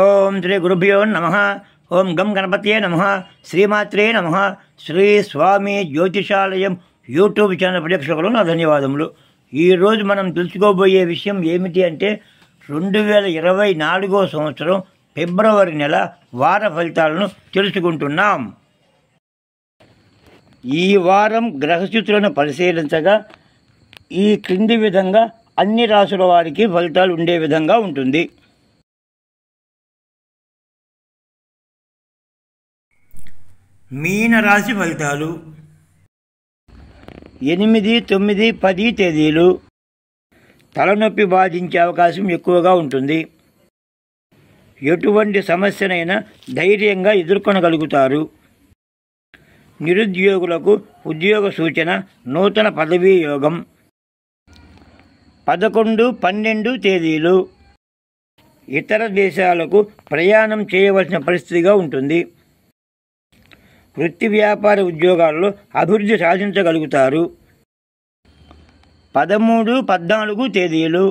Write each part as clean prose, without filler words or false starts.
ఓం శ్రీ గురుభ్యో నమః. ఓం గం గణపతయే నమః. శ్రీమాత్రే నమః. శ్రీ స్వామి జ్యోతిషాలయం యూట్యూబ్ ఛానల్ ప్రేక్షకులకు నా ధన్యవాదములు. ఈరోజు మనం తెలుసుకోబోయే విషయం ఏమిటి అంటే 2024 సంవత్సరం ఫిబ్రవరి నెల వార ఫలితాలను తెలుసుకుంటున్నాం. ఈ వారం గ్రహస్థితులను పరిశీలించగా ఈ క్రింది విధంగా అన్ని రాసుల వారికి ఫలితాలు ఉండే విధంగా ఉంటుంది. మీనరాశి ఫలితాలు 8, 9, 10 తేదీలు తలనొప్పి బాధించే అవకాశం ఎక్కువగా ఉంటుంది. ఎటువంటి సమస్యనైనా ధైర్యంగా ఎదుర్కొనగలుగుతారు. నిరుద్యోగులకు ఉద్యోగ సూచన, నూతన పదవీ యోగం. 11, 12 తేదీలు ఇతర దేశాలకు ప్రయాణం చేయవలసిన పరిస్థితిగా ఉంటుంది. వృత్తి వ్యాపార ఉద్యోగాల్లో అభివృద్ధి సాధించగలుగుతారు. 13, 14 తేదీలు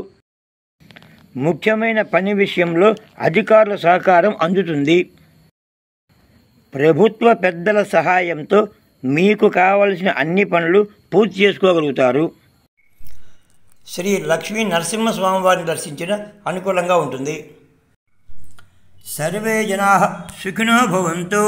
ముఖ్యమైన పని విషయంలో అధికారుల సహకారం అందుతుంది. ప్రభుత్వ పెద్దల సహాయంతో మీకు కావలసిన అన్ని పనులు పూర్తి చేసుకోగలుగుతారు. శ్రీ లక్ష్మీ నరసింహస్వామి వారిని దర్శించిన అనుకూలంగా ఉంటుంది. సర్వే జనాః సుఖినో భవంతు.